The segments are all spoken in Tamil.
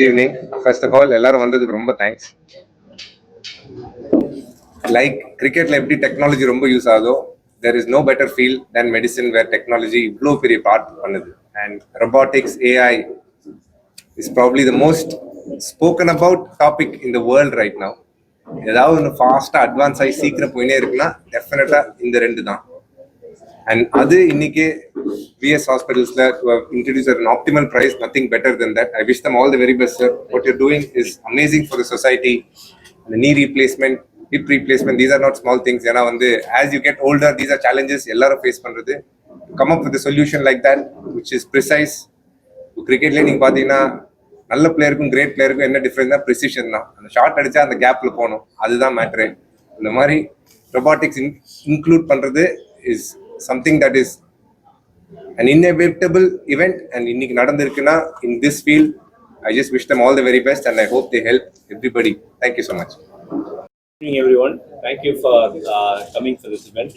evening. First of all, எல்லாரும் வந்ததுக்கு ரொம்ப தேங்க்ஸ். லைக் கிரிக்கெட்ல எப்படி டெக்னாலஜி ரொம்ப யூஸ் ஆகுதோ, there is no better field than medicine where technology இவ்வளோ பெரிய பார்ட் பண்ணுது. And robotics, AI is probably the most spoken about topic in the world right now. ஏதாவது ஒன்று ஃபாஸ்ட்டாக அட்வான்ஸ் ஆகி சீக்கிரம் போயினே இருக்குன்னா டெஃபினட்டாக இந்த ரெண்டு தான். அண்ட் அது இன்னைக்கு VS Hospitals to have introduced an optimal price, nothing better than that. I wish them all the very best, sir. What you're doing is amazing for the society. The knee replacement, hip replacement, these are not small things. As you get older, these are challenges ellarum face பண்றது. Come up with a solution like that which is precise. கிரிக்கெட்ல நீங்க பாத்தீங்கன்னா நல்ல பிளேயருக்கும் கிரேட் பிளேயருக்கும் என்ன டிஃபரன்ஸ் தான் ப்ரிசிஷன் தான். அந்த ஷார்ட் அடிச்சா அந்த கேப்ல போகணும், அதுதான் மேட்ரு. இந்த மாதிரி ரொபாட்டிக்ஸ் இன்க்ளூட் பண்றது is something that is an inevitable event, and இன்னைக்கு நடந்திருக்குன்னா in this field, I just wish them all the very best and I hope they help everybody. Thank you so much. Good evening everyone. Thank you for coming for this event.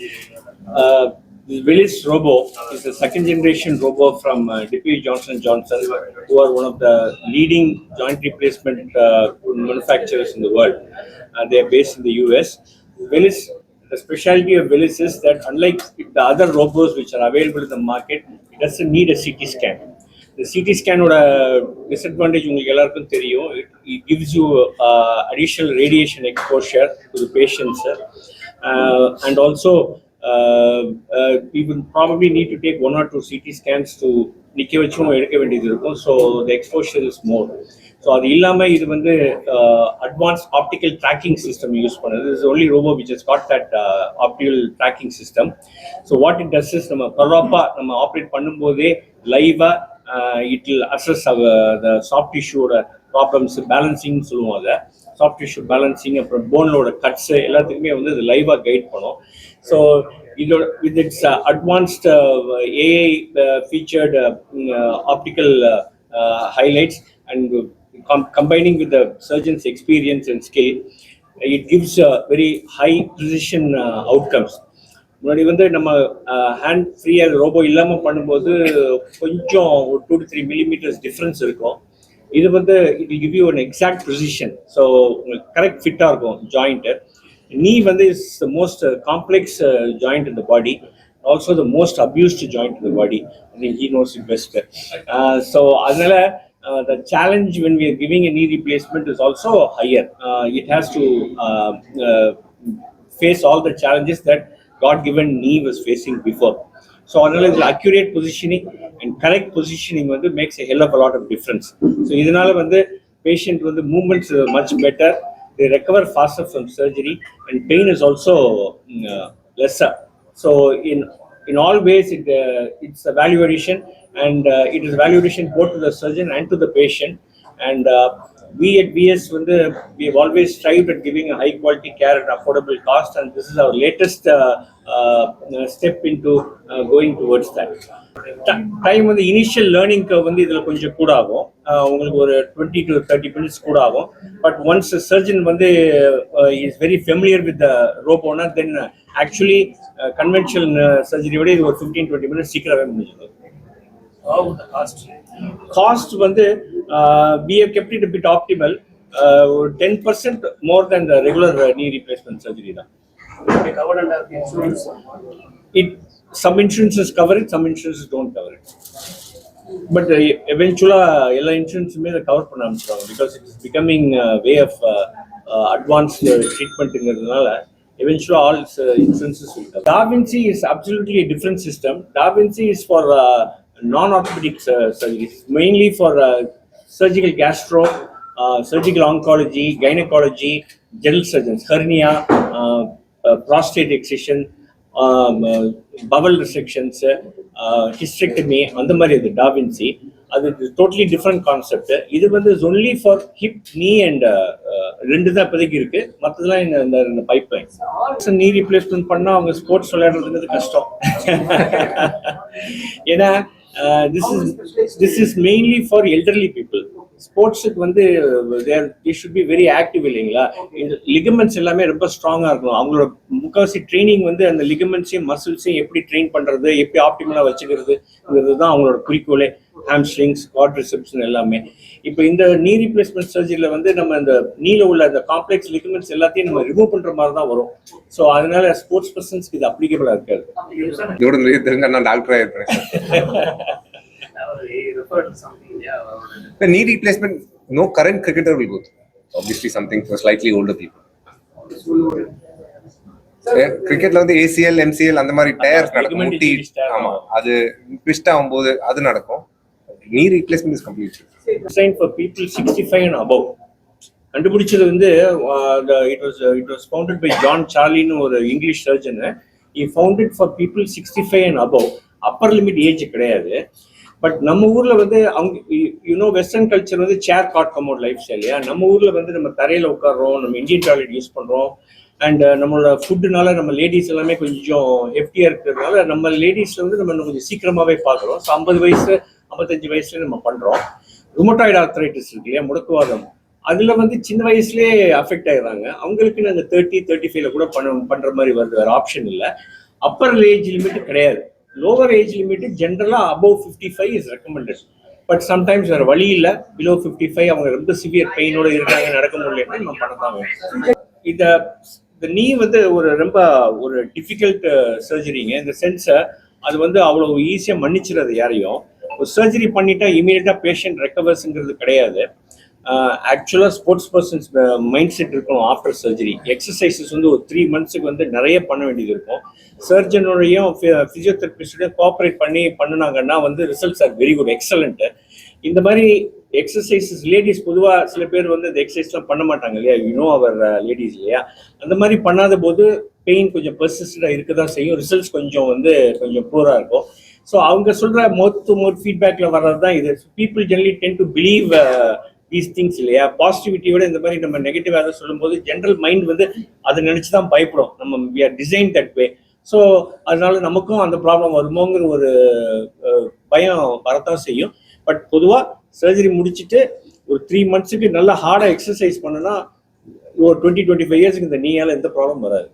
The Willis Robo is a second generation robo from DP Johnson & Johnson, who are one of the leading joint replacement manufacturers in the world. They are based in the US. Willis, the specialty of Willis is that unlike the other robos which are available in the market, it doesn't need a CT scan. The CT scan would disadvantage உங்களுக்கு எல்லாருக்கும் தெரியும். It gives you additional radiation exposure to the patients, and also we will probably need to take 1 or 2 CT scans to நிக்க வச்சும் எடுக்க வேண்டியது இருக்கும். So the exposure is more. So அது இல்லாமல் இது வந்து advance optical tracking system use பண்ணுறது. Is only robot which is got that optical tracking system. So what it does is, நம்ம பரோப்பாக நம்ம ஆப்ரேட் பண்ணும்போதே லைவாக it will assess the soft டிஷ்யூவோட ப்ராப்ளம்ஸ், பேலன்சிங்னு சொல்லுவோம். அதை சாஃப்ட் டிஷ்யூ பேலன்சிங், அப்புறம் போனோட கட்ஸு எல்லாத்துக்குமே வந்து இது லைவாக கைட் பண்ணும். ஸோ இதோட with it's advanced AI featured optical highlights and combining with the surgeon's experience and skill, it gives very high precision outcomes. முன்னாடி வந்து நம்ம ஹேண்ட் ஃப்ரீயாக ரோபோ இல்லாமல் பண்ணும்போது கொஞ்சம் 2 to 3 millimeters டிஃப்ரென்ஸ் இருக்கும். இது வந்து it will give you an exact precision. So உங்களுக்கு கரெக்ட் ஃபிட்டாக இருக்கும் ஜாயிண்ட்டு. நீ வந்து is the most complex joint in the body, also the most abused joint in the body. I think he knows it best. So adala the challenge when we are giving a knee replacement is also higher. It has to face all the challenges that God given knee was facing before. So adala the accurate positioning and correct positioning வந்து makes a hell of a lot of difference. So இதனால வந்து patient வந்து movements much better, they recover faster from surgery, and pain is also lesser. So in all ways, it's a value addition, and it is value addition both to the surgeon and to the patient. And we at VS, we have always strived at giving a high quality care at affordable cost, and this is our latest step into going towards that. Time வந்து இனிஷியல் லேர்னிங்க்கு வந்து இதில் கொஞ்சம் கூட ஆகும். உங்களுக்கு ஒரு 20 to 30 minutes கூட ஆகும். பட் ஒன்ஸ் சர்ஜன் வந்து is very familiar with the ரோபோனா, தென் ஆக்சுவலி கன்வென்ஷனல் சர்ஜரி விட இது ஒரு 15-20 minutes சீக்கிரமே முடிஞ்சிடும். காஸ்ட் வந்து we have kept it a bit optimal, 10% more than the regular knee replacement surgery தான். Covered under the insurance? Some insurances cover it, some insurances don't cover it. But eventually, all insurance may cover பண்ண ஆரம்பிச்சிடுவாங்க, because it is becoming a way of advanced treatment. Eventually, all insurances will cover. Da Vinci is absolutely a different system. Da Vinci is for non-orthopedic surgeries, mainly for surgical gastro, surgical oncology, gynecology, general surgeons, hernia, prostate excision, bowel resections, hysterectomy, அந்த மாதிரி இது Da Vinci. அது டோட்டலி டிஃப்ரெண்ட் கான்செப்ட். இது வந்து இஸ் ஒன்லி ஃபார் ஹிப், நீ அண்ட் ரெண்டு தான் இப்போதைக்கு இருக்கு. மற்றதெல்லாம் இந்த பைப் லைன். நீ ரீப்ளேஸ்மெண்ட் பண்ணால் அவங்க ஸ்போர்ட்ஸ் விளையாடுறதுங்கிறது கஷ்டம். ஏன்னா this is mainly for elderly people. ஸ்போர்ட்ஸுக்கு வந்து they should be very active இல்லைங்களா? இந்த லிகமெண்ட்ஸ் எல்லாமே ரொம்ப ஸ்ட்ராங்கா இருக்கணும். அவங்களோட முக்காவாசி ட்ரைனிங் வந்து அந்த லிகமெண்ட்ஸையும் மசில்ஸையும் எப்படி ட்ரெயின் பண்றது, எப்படி ஆப்டிமலா வச்சுக்கிறதுங்கிறது தான் அவங்களோட குறிக்கோளே. ஹாம்ஸ்ட்ரிங்ஸ், குவாட்ரிசெப்ஸ் எல்லாமே. இப்போ இந்த நீ ரீப்ளேஸ்மெண்ட் சர்ஜரியில வந்து நம்ம இந்த நீல உள்ள அந்த காம்ப்ளெக்ஸ் லிகமெண்ட்ஸ் எல்லாத்தையும் நம்ம ரிமூவ் பண்ற மாதிரி தான் வரும். ஸோ அதனால ஸ்போர்ட்ஸ் பர்சன்ஸ்க்கு இது அப்ளிகபிளா இருக்காது. இதோட நிறைய தெரிஞ்ச நான் டாக்டரா இருப்பேன். He referred to something, yeah. Knee replacement, no current cricketer will go through. Obviously, something for slightly older people. கிரிக்கெட்ல வந்து ACL, MCL அந்த மாதிரி டயர்ஸ் நடக்கும். முட்டி ஆமா, அது ட்விஸ்ட் ஆகும்போது அது நடக்கும். Knee replacement is complete. Designed for people 65 and above. கண்டுபிடிச்சது வந்து it was founded by John Charlie னு ஒரு English surgeon. He found it for people 65 and above. Upper limit age கிடையாது. பட் நம்ம ஊர்ல வந்து அவங்க யூனோ வெஸ்டர்ன் கல்ச்சர் வந்து சேர் காட் கமோட் லைஃப் ஸ்டைல் இல்லையா? நம்ம ஊர்ல வந்து நம்ம தரையில உட்காடுறோம், நம்ம இந்தியன் டாய்லெட் யூஸ் பண்றோம். அண்ட் நம்மளோட ஃபுட்டுனால நம்ம லேடிஸ் எல்லாமே கொஞ்சம் ஹெஃப்டியா இருக்கிறதுனால நம்ம லேடிஸ்ல வந்து நம்ம கொஞ்சம் சீக்கிரமாவே பார்க்குறோம். ஸோ 50 வயசு 55 வயசுல நம்ம பண்றோம். ருமட்டாய்டு ஆர்த்ரைட்டிஸ் இருக்கு இல்லையா, முடக்குவாதம், அதுல வந்து சின்ன வயசுலயே அஃபெக்ட் ஆயிடுறாங்க. அவங்களுக்கு நாங்கள் 30-35ல கூட பண்ற மாதிரி வருது, வேற ஆப்ஷன் இல்லை. அப்பர் ஏஜ் லிமிட் கிடையாது. லோவர் ஏஜ் லிமிட் ஜென்ரலா above 55 is recommended. But sometimes வேற வழி இல்லை, பிலோ 55 அவங்க ரொம்ப சிவியர் பெயினோட இருக்காங்க, நடக்க முடியலன்னா நம்ம பண்ணதாங்க. இந்த நீ வந்து ரொம்ப ஒரு டிஃபிகல்ட் சர்ஜரிங்க. இந்த சென்ஸை அது வந்து அவ்வளோ ஈஸியாக மன்னிச்சிடாது யாரையும். ஒரு சர்ஜரி பண்ணிட்டா இமீடியட்டா பேஷண்ட் ரெக்கவர்ஸ்ங்கிறது கிடையாது. ஆக்சுவலாக ஸ்போர்ட்ஸ் பர்சன்ஸ் மைண்ட் செட் இருக்கணும். ஆஃப்டர் சர்ஜரி எக்ஸசைசஸ் வந்து ஒரு 3 months வந்து நிறைய பண்ண வேண்டியது இருக்கும். சர்ஜனோடையும் ஃபிசியோதெரபிஸ்டோடையும் கோஆப்ரேட் பண்ணினாங்கன்னா வந்து results are very good, excellent. இந்த மாதிரி எக்ஸசைசஸ் லேடிஸ் பொதுவாக சில பேர் வந்து இந்த எக்ஸசைஸ்லாம் பண்ண மாட்டாங்க இல்லையா, யூனோ அவர் லேடிஸ் இல்லையா, அந்த மாதிரி பண்ணாத போது பெயின் கொஞ்சம் பெர்சிஸ்டண்டாக இருக்க தான் செய்யும். ரிசல்ட்ஸ் கொஞ்சம் பூராக இருக்கும். ஸோ அவங்க சொல்ற மவுத் டு மவுத் ஃபீட்பேக்ல வர்றது தான் இது. People generally ten to believe these things இல்லையா. பாசிட்டிவிட்டியோட இந்த மாதிரி நம்ம நெகட்டிவ் அதை சொல்லும்போது ஜென்ரல் மைண்ட் வந்து அதை நினைச்சு தான் பயப்படும். நம்ம we are design that way. So அதனால நமக்கும் அந்த ப்ராப்ளம் வருமோங்கிற ஒரு பயம் வரத்தான் செய்யும். பட் பொதுவாக சர்ஜரி முடிச்சுட்டு ஒரு 3 months நல்லா ஹார்டாக எக்ஸசைஸ் பண்ணுனா ஒரு 20-25 இயர்ஸ்க்கு இந்த நீயால எந்த ப்ராப்ளம் வராது.